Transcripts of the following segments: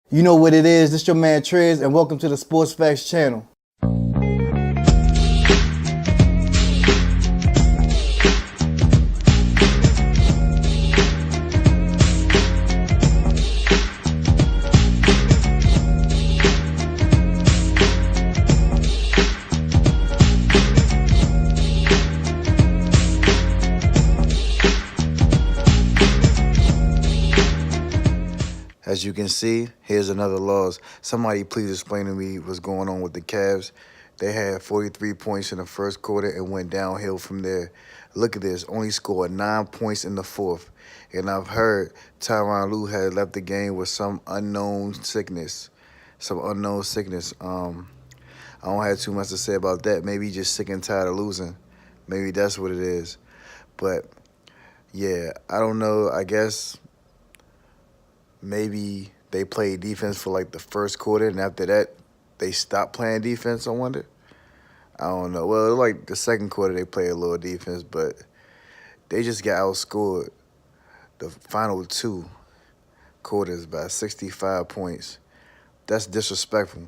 You know what it is. This your man Triz, and welcome to the Sports Facts channel. As you can see, here's another loss. Somebody please explain to me what's going on with the Cavs. They had 43 points in the first quarter and went downhill from there. Look at this, only scored 9 points in the fourth. And I've heard Tyronn Lue had left the game with some unknown sickness. I don't have too much to say about that. Maybe he's just sick and tired of losing. Maybe that's what it is. But, yeah, I don't know. I guess maybe they played defense for like the first quarter, and after that, they stopped playing defense, I wonder. I don't know. Well, like the second quarter, they played a little defense, but they just got outscored the final two quarters by 65 points. That's disrespectful.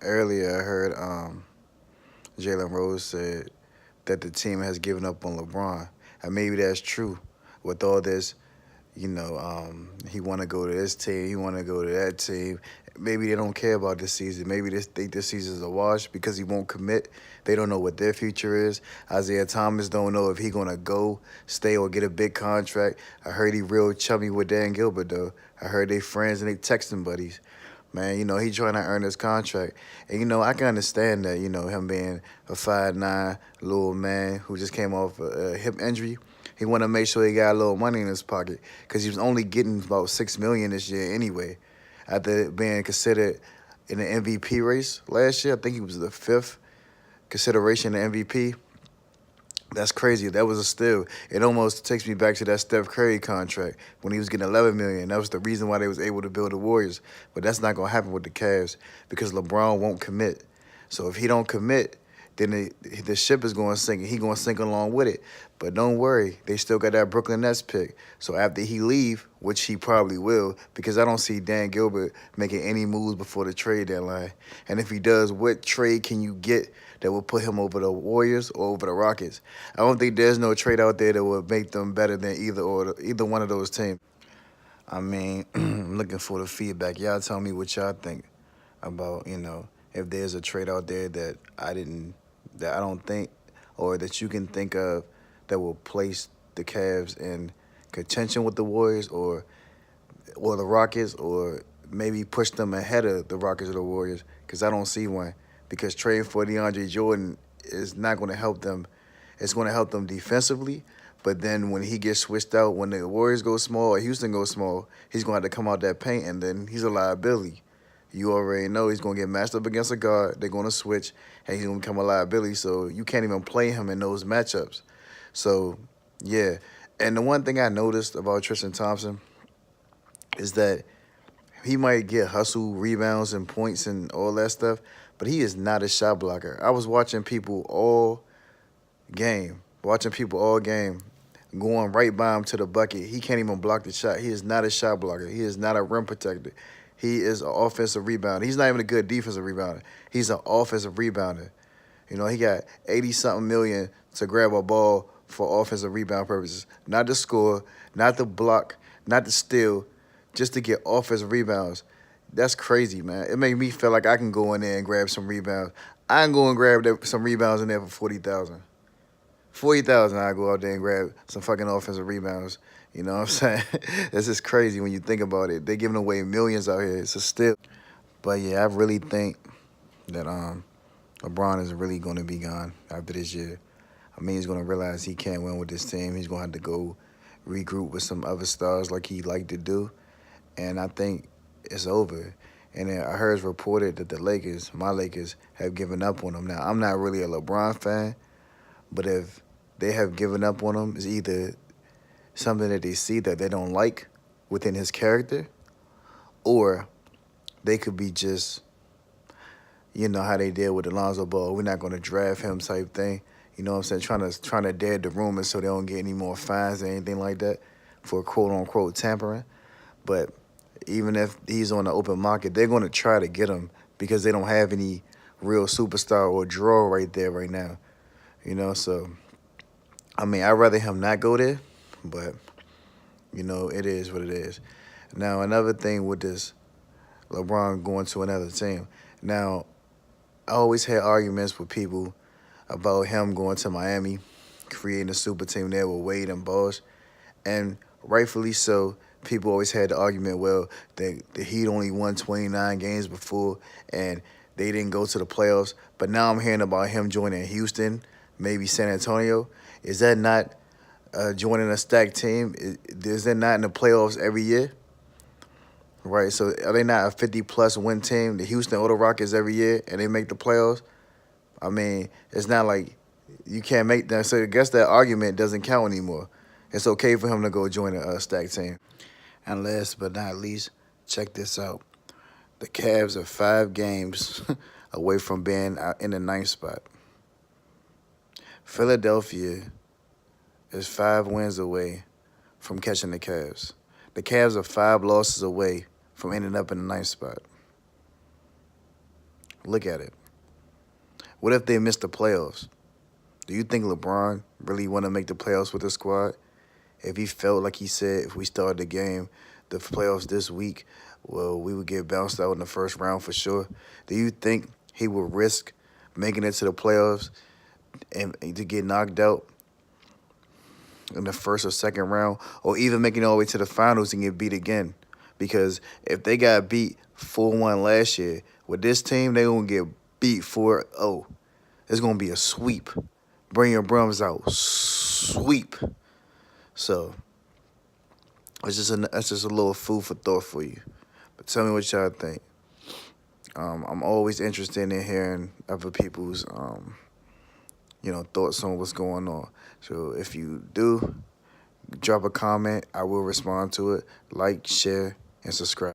Earlier, I heard Jalen Rose said that the team has given up on LeBron. And maybe that's true with all this. He want to go to this team, he want to go to that team. Maybe they don't care about this season. Maybe they think this season is a wash because he won't commit. They don't know what their future is. Isaiah Thomas don't know if he going to go, stay, or get a big contract. I heard he real chummy with Dan Gilbert, though. I heard they friends and they texting buddies. Man, he trying to earn his contract. And, I can understand that, him being a 5'9" little man who just came off a hip injury. He want to make sure he got a little money in his pocket because he was only getting about $6 million this year anyway. After being considered in the MVP race last year, I think he was the 5th consideration in MVP. That's crazy. That was a steal. It almost takes me back to that Steph Curry contract when he was getting $11 million. That was the reason why they was able to build the Warriors. But that's not going to happen with the Cavs because LeBron won't commit. So if he don't commit, then the ship is going to sink, and he going to sink along with it. But don't worry, they still got that Brooklyn Nets pick. So after he leave, which he probably will, because I don't see Dan Gilbert making any moves before the trade deadline. And if he does, what trade can you get that will put him over the Warriors or over the Rockets? I don't think there's no trade out there that would make them better than either one of those teams. I mean, I'm looking for the feedback. Y'all tell me what y'all think about, if there's a trade out there that I don't think, or that you can think of that will place the Cavs in contention with the Warriors or the Rockets, or maybe push them ahead of the Rockets or the Warriors, because I don't see one. Because trading for DeAndre Jordan is not going to help them. It's going to help them defensively, but then when he gets switched out, when the Warriors go small or Houston goes small, he's going to have to come out that paint, and then he's a liability. You already know he's going to get matched up against a guard. They're going to switch, and he's going to become a liability, so you can't even play him in those matchups. So, yeah. And the one thing I noticed about Tristan Thompson is that he might get hustle, rebounds, and points and all that stuff, but he is not a shot blocker. I was watching people all game, going right by him to the bucket. He can't even block the shot. He is not a shot blocker. He is not a rim protector. He is an offensive rebounder. He's not even a good defensive rebounder. He's an offensive rebounder. He got 80-something million to grab a ball for offensive rebound purposes. Not to score, not to block, not to steal, just to get offensive rebounds. That's crazy, man. It made me feel like I can go in there and grab some rebounds. I can go and grab some rebounds in there for $40,000. $40,000, I go out there and grab some fucking offensive rebounds. You know what I'm saying? It's just crazy when you think about it. They're giving away millions out here. It's a steal. But, yeah, I really think that LeBron is really going to be gone after this year. I mean, he's going to realize he can't win with this team. He's going to have to go regroup with some other stars like he liked to do. And I think it's over. And I heard it's reported that the Lakers, my Lakers, have given up on him. Now, I'm not really a LeBron fan, but if they have given up on him, it's either something that they see that they don't like within his character, or they could be just, how they did with Alonzo Ball. We're not going to draft him type thing. You know what I'm saying? Trying to dead the rumors so they don't get any more fines or anything like that for quote-unquote tampering. But even if he's on the open market, they're going to try to get him because they don't have any real superstar or draw right there right now. So I mean, I'd rather him not go there, but it is what it is. Now, another thing with this LeBron going to another team. Now, I always had arguments with people about him going to Miami, creating a super team there with Wade and Bosh, and rightfully so. People always had the argument, well, the Heat only won 29 games before, and they didn't go to the playoffs. But now I'm hearing about him joining Houston, maybe San Antonio. Is that not joining a stacked team? Is that not in the playoffs every year? Right, so are they not a 50-plus win team, the Houston or the Rockets every year, and they make the playoffs? I mean, it's not like you can't make that. So I guess that argument doesn't count anymore. It's okay for him to go join a stacked team. And last but not least, check this out. The Cavs are 5 games away from being in the 9th spot. Philadelphia is 5 wins away from catching the Cavs. The Cavs are 5 losses away from ending up in the 9th spot. Look at it. What if they miss the playoffs? Do you think LeBron really want to make the playoffs with the squad? If he felt like he said, if we started the playoffs this week, well, we would get bounced out in the first round for sure. Do you think he would risk making it to the playoffs and to get knocked out in the first or second round, or even making it all the way to the finals and get beat again? Because if they got beat 4-1 last year, with this team, they're going to get beat 4-0. It's going to be a sweep. Bring your Brums out. Sweep. So that's just a little food for thought for you. But tell me what y'all think. I'm always interested in hearing other people's thoughts on what's going on. So if you do, drop a comment. I will respond to it. Like, share, and subscribe.